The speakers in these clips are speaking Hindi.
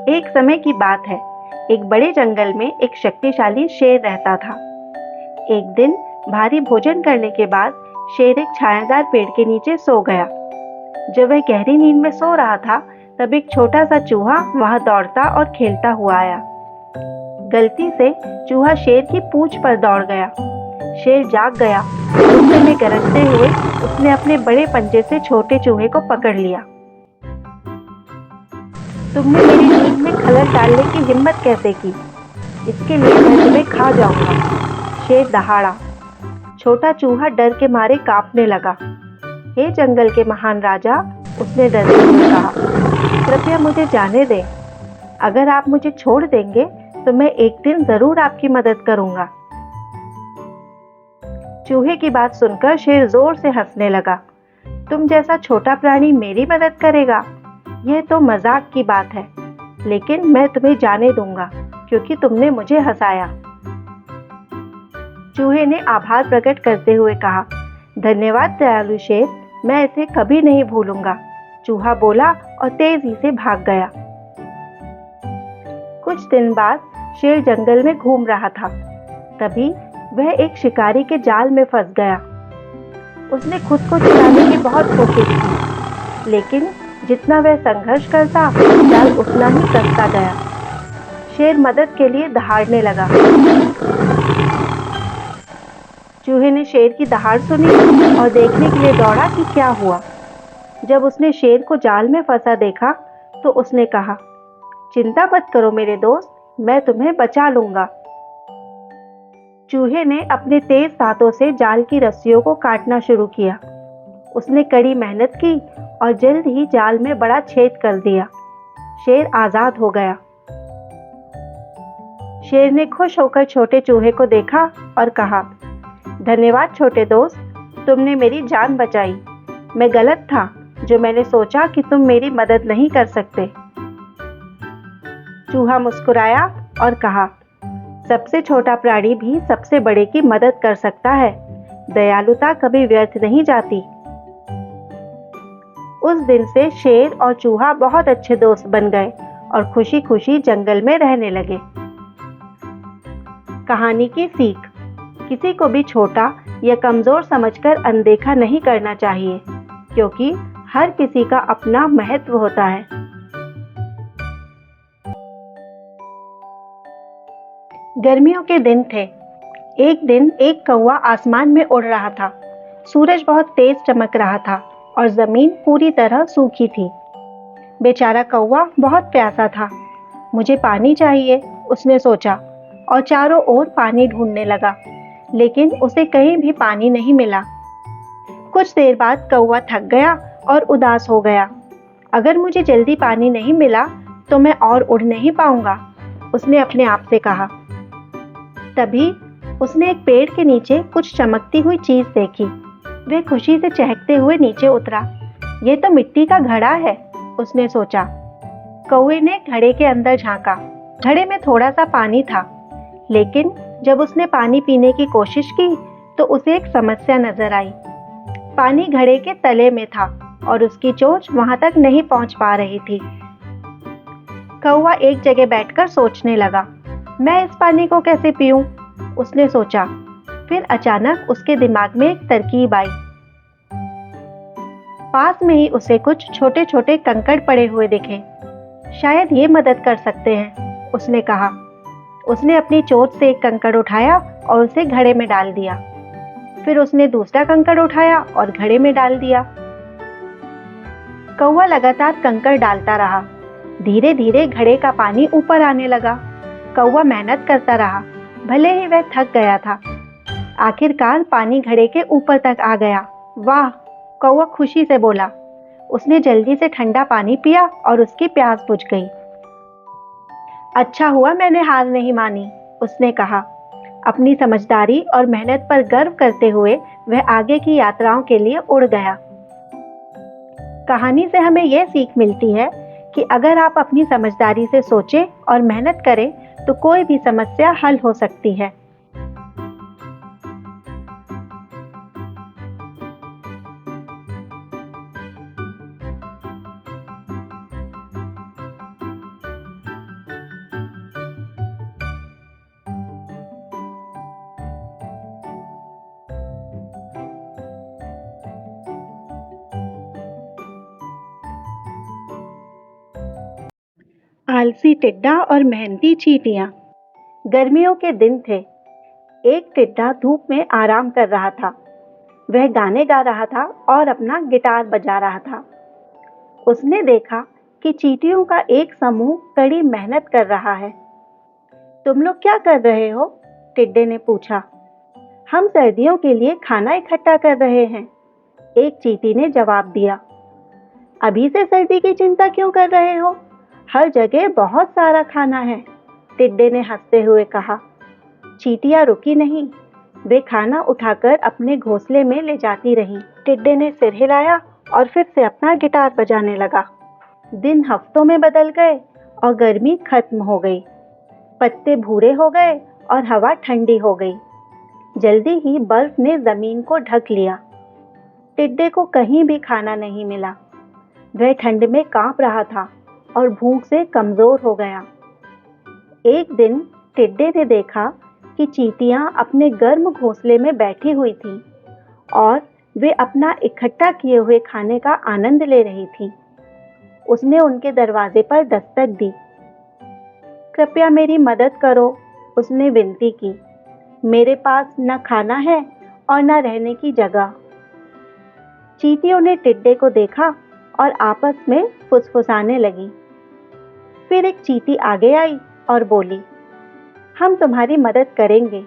एक समय की बात है, एक बड़े जंगल में एक शक्तिशाली शेर रहता था। एक दिन भारी भोजन करने के बाद शेर एक छायादार पेड़ के नीचे सो गया। जब वह गहरी नींद में सो रहा था, तब एक छोटा सा चूहा वहां दौड़ता और खेलता हुआ आया। गलती से चूहा शेर की पूंछ पर दौड़ गया। शेर जाग गया। गुस्से में गरजते हुए उसने अपने बड़े पंजे से छोटे चूहे को पकड़ लिया। तुमने मेरी नींद में खलल डालने की हिम्मत कैसे की? इसके लिए मैं तुम्हें खा जाऊंगा। शेर दहाड़ा। छोटा चूहा डर के मारे कांपने लगा। हे जंगल के महान राजा, उसने डरते हुए कहा, कृपया मुझे जाने दें। अगर आप मुझे छोड़ देंगे तो मैं एक दिन जरूर आपकी मदद करूंगा। चूहे की बात सुनकर शेर जोर से हंसने लगा। तुम जैसा छोटा प्राणी मेरी मदद करेगा? यह तो मजाक की बात है, लेकिन मैं तुम्हें जाने दूंगा क्योंकि तुमने मुझे हंसाया। चूहे ने आभार प्रकट करते हुए कहा, धन्यवाद दयालु शेर, मैं इसे कभी नहीं भूलूंगा। चूहा बोला और तेजी से भाग गया। कुछ दिन बाद शेर जंगल में घूम रहा था। तभी वह एक शिकारी के जाल में फंस गया। उसने खुद को छुड़ाने की बहुत कोशिश की, लेकिन जितना वह संघर्ष करता, जाल उतना ही कसता गया। शेर मदद के लिए दहाड़ने लगा। चूहे ने शेर की दहाड़ सुनी और देखने के लिए दौड़ा कि क्या हुआ। जब उसने शेर को जाल में फंसा देखा तो उसने कहा, चिंता मत करो मेरे दोस्त, मैं तुम्हें बचा लूंगा। चूहे ने अपने तेज दांतों से जाल की रस्सियों को काटना शुरू किया। उसने कड़ी मेहनत की और जल्द ही जाल में बड़ा छेद कर दिया। शेर आजाद हो गया। शेर ने खुश होकर छोटे चूहे को देखा और कहा, धन्यवाद छोटे दोस्त, तुमने मेरी जान बचाई। मैं गलत था जो मैंने सोचा कि तुम मेरी मदद नहीं कर सकते। चूहा मुस्कुराया और कहा, सबसे छोटा प्राणी भी सबसे बड़े की मदद कर सकता है। दयालुता कभी व्यर्थ नहीं जाती। उस दिन से शेर और चूहा बहुत अच्छे दोस्त बन गए और खुशी खुशी जंगल में रहने लगे। कहानी की सीख, किसी को भी छोटा या कमजोर समझकर अनदेखा नहीं करना चाहिए, क्योंकि हर किसी का अपना महत्व होता है। गर्मियों के दिन थे। एक दिन एक कौवा आसमान में उड़ रहा था। सूरज बहुत तेज चमक रहा था और जमीन पूरी तरह सूखी थी। बेचारा कौवा बहुत प्यासा था। मुझे पानी चाहिए, उसने सोचा और चारों ओर पानी ढूंढने लगा, लेकिन उसे कहीं भी पानी नहीं मिला। कुछ देर बाद कौवा थक गया और उदास हो गया। अगर मुझे जल्दी पानी नहीं मिला तो मैं और उड़ नहीं पाऊंगा, उसने अपने आप से कहा। तभी उसने एक पेड़ के नीचे कुछ चमकती हुई चीज देखी। वह खुशी से चहकते हुए नीचे उतरा। यह तो मिट्टी का घड़ा है, उसने सोचा। कौवे ने घड़े के अंदर झांका। घड़े में थोड़ा सा पानी था, लेकिन जब उसने पानी पीने की कोशिश की तो उसे एक समस्या नजर आई। पानी घड़े के तले में था और उसकी चोंच वहां तक नहीं पहुंच पा रही थी। कौवा एक जगह बैठकर सोचने लगा, मैं इस पानी को कैसे पीऊं? उसने सोचा। फिर अचानक उसके दिमाग में एक तरकीब आई। पास में ही उसे कुछ छोटे छोटे कंकड़ पड़े हुए दिखे। शायद ये मदद कर सकते हैं, उसने कहा। उसने अपनी चोंच से एक कंकड़ उठाया और उसे घड़े में डाल दिया। फिर उसने दूसरा कंकड़ उठाया और घड़े में डाल दिया। कौवा लगातार कंकड़ डालता रहा। धीरे धीरे घड़े का पानी ऊपर आने लगा। कौवा मेहनत करता रहा, भले ही वह थक गया था। आखिरकार पानी घड़े के ऊपर तक आ गया। वाह, कौवा खुशी से बोला। उसने जल्दी से ठंडा पानी पिया और उसकी प्यास बुझ गई। अच्छा हुआ मैंने हार नहीं मानी, उसने कहा। अपनी समझदारी और मेहनत पर गर्व करते हुए वह आगे की यात्राओं के लिए उड़ गया। कहानी से हमें यह सीख मिलती है कि अगर आप अपनी समझदारी से सोचें और मेहनत करें तो कोई भी समस्या हल हो सकती है। आलसी टिड्डा और मेहनती चींटियां। गर्मियों के दिन थे। एक टिड्डा धूप में आराम कर रहा था। वह गाने गा रहा था और अपना गिटार बजा रहा था। उसने देखा कि चींटियों का एक समूह कड़ी मेहनत कर रहा है। तुम लोग क्या कर रहे हो? टिड्डे ने पूछा। हम सर्दियों के लिए खाना इकट्ठा कर रहे हैं, एक चींटी ने जवाब दिया। अभी से सर्दी की चिंता क्यों कर रहे हो? हर जगह बहुत सारा खाना है, टिड्डे ने हंसते हुए कहा। चींटियां रुकी नहीं, वे खाना उठाकर अपने घोंसले में ले जाती रहीं। टिड्डे ने सिर हिलाया और फिर से अपना गिटार बजाने लगा। दिन हफ्तों में बदल गए और गर्मी खत्म हो गई। पत्ते भूरे हो गए और हवा ठंडी हो गई। जल्दी ही बर्फ ने जमीन को ढक लिया। टिड्डे को कहीं भी खाना नहीं मिला। वह ठंड में कांप रहा था और भूख से कमजोर हो गया। एक दिन टिड्डे ने देखा कि चींटियां अपने गर्म घोंसले में बैठी हुई थीं और वे अपना इकट्ठा किए हुए खाने का आनंद ले रही थीं। उसने उनके दरवाजे पर दस्तक दी। कृपया मेरी मदद करो, उसने विनती की। मेरे पास न खाना है और न रहने की जगह। चींटियों ने टिड्डे को देखा और आपस में फुसफुसाने लगी। फिर एक चींटी आगे आई और बोली, हम तुम्हारी मदद करेंगे।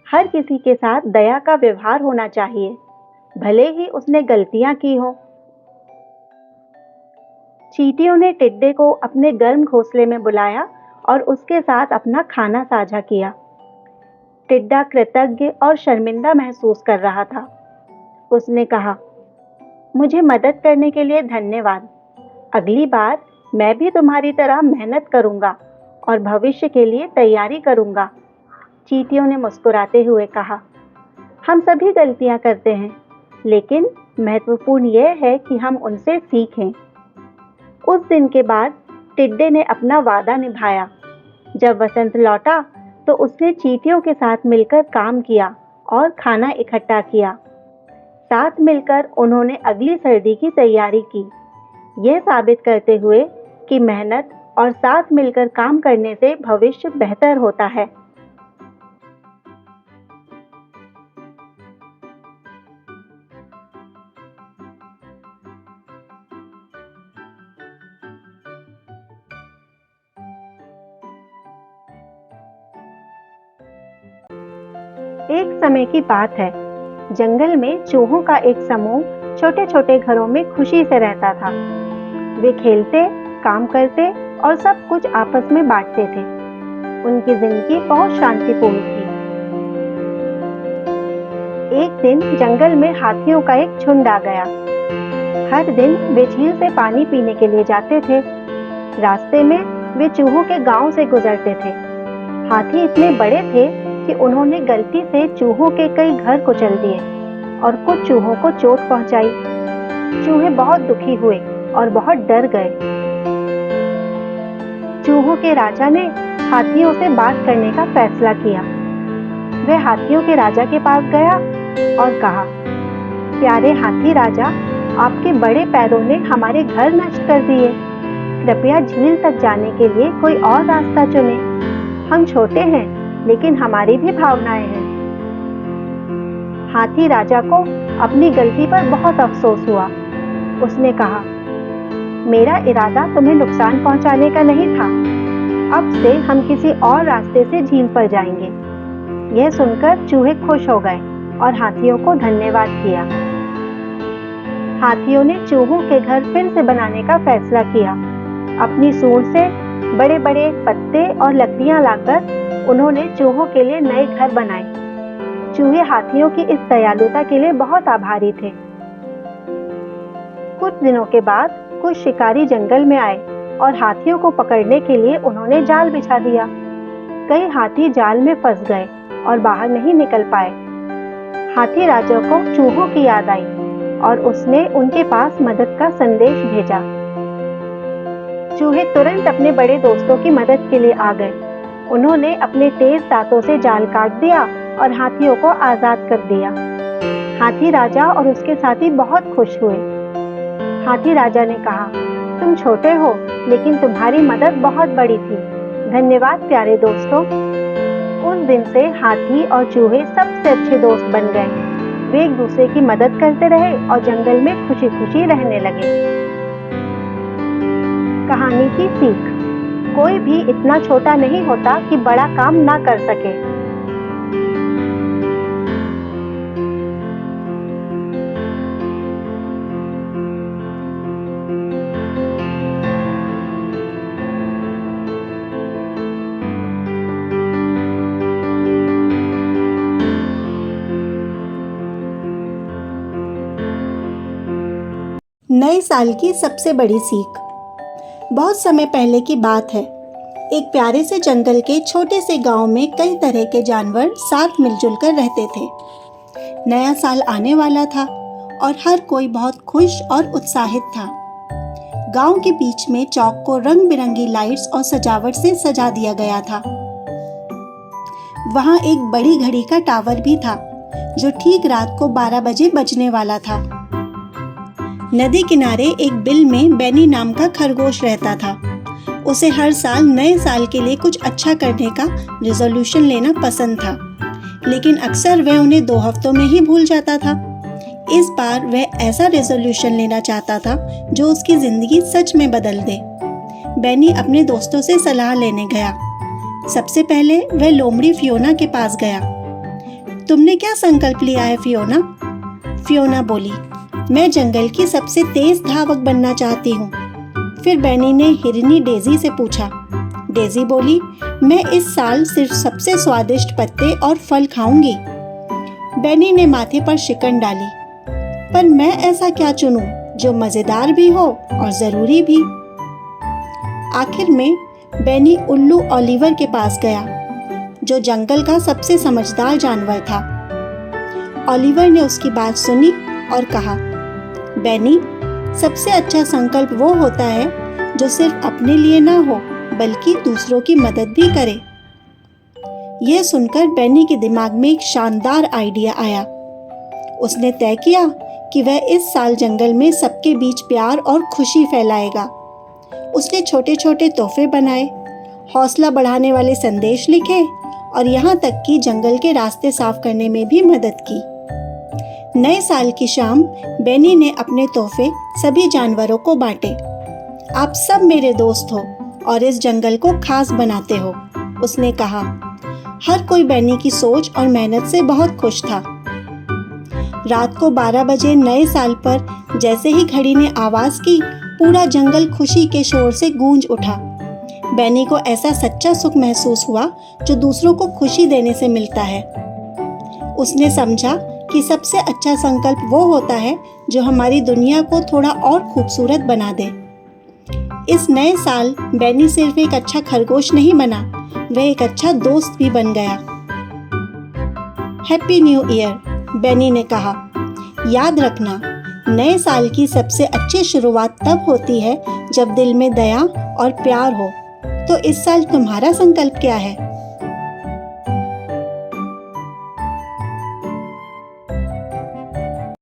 हर किसी के साथ दया का व्यवहार होना चाहिए, भले ही उसने गलतियां की हों। चींटियों ने टिड्डे को अपने गर्म घोंसले में बुलाया और उसके साथ अपना खाना साझा किया। टिड्डा कृतज्ञ और शर्मिंदा महसूस कर रहा था। उसने कहा, मुझे मदद करने के लिए धन्यवाद। अगली बार मैं भी तुम्हारी तरह मेहनत करूंगा और भविष्य के लिए तैयारी करूंगा। चींटियों ने मुस्कुराते हुए कहा, हम सभी गलतियां करते हैं, लेकिन महत्वपूर्ण यह है कि हम उनसे सीखें। उस दिन के बाद टिड्डे ने अपना वादा निभाया। जब वसंत लौटा तो उसने चींटियों के साथ मिलकर काम किया और खाना इकट्ठा किया। साथ मिलकर उन्होंने अगली सर्दी की तैयारी की, यह साबित करते हुए कि मेहनत और साथ मिलकर काम करने से भविष्य बेहतर होता है। एक समय की बात है। जंगल में चूहों का एक समूह छोटे छोटे घरों में खुशी से रहता था। वे खेलते, काम करते और सब कुछ आपस में बांटते थे। उनकी जिंदगी बहुत शांतिपूर्ण थी। एक दिन जंगल में हाथियों का एक झुंड आ गया। हर दिन वे झील से पानी पीने के लिए जाते थे। रास्ते में वे चूहों के गांव से गुजरते थे। हाथी इतने बड़े थे कि उन्होंने गलती से चूहों के कई घर कुचल दिए और कुछ चूहों को चोट पहुंचाई। चूहे बहुत दुखी हुए और बहुत डर गए। चूहों के राजा ने हाथियों से बात करने का फैसला किया। वह हाथियों के राजा के पास गया और कहा, प्यारे हाथी राजा, आपके बड़े पैरों ने हमारे घर नष्ट कर दिए। कृपया झील तक जाने के लिए कोई और रास्ता चुनें। हम छोटे हैं, लेकिन हमारी भी भावनाएं हैं। हाथी राजा को अपनी गलती पर बहुत अफसोस हुआ। उसने कहा, मेरा इरादा तुम्हें नुकसान पहुंचाने का नहीं था। अब से हम किसी और रास्ते से झील पर जाएंगे। यह सुनकर चूहे खुश हो गए और हाथियों को धन्यवाद किया। हाथियों ने चूहों के घर फिर से बनाने का फैसला किया। अपनी सूंड से बड़े बड़े पत्ते और लकड़ियां लाकर उन्होंने चूहों के लिए नए घर बनाए। चूहे हाथियों की इस दयालुता के लिए बहुत आभारी थे। कुछ दिनों के बाद कुछ शिकारी जंगल में आए और हाथियों को पकड़ने के लिए उन्होंने जाल बिछा दिया। कई हाथी जाल में फंस गए और बाहर नहीं निकल पाए। हाथी राजा को चूहों की याद आई और उसने उनके पास मदद का संदेश भेजा। चूहे तुरंत अपने बड़े दोस्तों की मदद के लिए आ गए। उन्होंने अपने तेज दांतों से जाल काट दिया और हाथियों को आजाद कर दिया। हाथी राजा और उसके साथी बहुत खुश हुए। हाथी राजा ने कहा, तुम छोटे हो, लेकिन तुम्हारी मदद बहुत बड़ी थी। धन्यवाद प्यारे दोस्तों। उस दिन से हाथी और चूहे सबसे अच्छे दोस्त बन गए। वे एक दूसरे की मदद करते रहे और जंगल में खुशी खुशी रहने लगे। कहानी की सीख। कोई भी इतना छोटा नहीं होता कि बड़ा काम ना कर सके। नए साल की सबसे बड़ी सीख। बहुत समय पहले की बात है। एक प्यारे से जंगल के छोटे से गांव में कई तरह के जानवर साथ मिलजुल कर रहते थे। नया साल आने वाला था और हर कोई बहुत खुश और उत्साहित था। गांव के बीच में चौक को रंग बिरंगी लाइट्स और सजावट से सजा दिया गया था। वहां एक बड़ी घड़ी का टावर भी था जो ठीक रात को 12 बजे बजने वाला था। नदी किनारे एक बिल में बेनी नाम का खरगोश रहता था। उसे हर साल नए साल के लिए कुछ अच्छा करने का रिजोल्यूशन लेना पसंद था, लेकिन अक्सर वह उन्हें 2 हफ्तों में ही भूल जाता था। इस बार वह ऐसा रिजोल्यूशन लेना चाहता था जो उसकी जिंदगी सच में बदल दे। बेनी अपने दोस्तों से सलाह लेने गया। सबसे पहले वह लोमड़ी फियोना के पास गया। तुमने क्या संकल्प लिया है फियोना? फियोना बोली, मैं जंगल की सबसे तेज धावक बनना चाहती हूँ। फिर बेनी ने हिरनी डेजी से पूछा। डेजी बोली, मैं इस साल सिर्फ सबसे स्वादिष्ट पत्ते और फल खाऊंगी। बेनी ने माथे पर शिकन डाली, पर मैं ऐसा क्या चुनूं जो मजेदार भी हो और जरूरी भी। आखिर में बेनी उल्लू ओलिवर के पास गया, जो जंगल का सबसे समझदार जानवर था। ओलिवर ने उसकी बात सुनी और कहा, बेनी, सबसे अच्छा संकल्प वो होता है जो सिर्फ अपने लिए ना हो बल्कि दूसरों की मदद भी करे। यह सुनकर बेनी के दिमाग में एक शानदार आइडिया आया। उसने तय किया कि वह इस साल जंगल में सबके बीच प्यार और खुशी फैलाएगा। उसने छोटे छोटे तोहफे बनाए, हौसला बढ़ाने वाले संदेश लिखे और यहाँ तक कि जंगल के रास्ते साफ करने में भी मदद की। नए साल की शाम बेनी ने अपने तोहफे सभी जानवरों को बांटे। आप सब मेरे दोस्त हो और इस जंगल को खास बनाते हो, उसने कहा। हर कोई बेनी की सोच और मेहनत से बहुत खुश था। रात को 12 बजे नए साल पर जैसे ही घड़ी ने आवाज की, पूरा जंगल खुशी के शोर से गूंज उठा। बेनी को ऐसा सच्चा सुख महसूस हुआ जो दूसरों को खुशी देने से मिलता है। उसने समझा कि सबसे अच्छा संकल्प वो होता है जो हमारी दुनिया को थोड़ा और खूबसूरत बना दे। इस नए साल बेनी सिर्फ एक अच्छा खरगोश नहीं बना, वह एक अच्छा दोस्त भी बन गया। हैप्पी न्यू ईयर, बेनी ने कहा। याद रखना, नए साल की सबसे अच्छी शुरुआत तब होती है जब दिल में दया और प्यार हो। तो इस साल तुम्हारा संकल्प क्या है?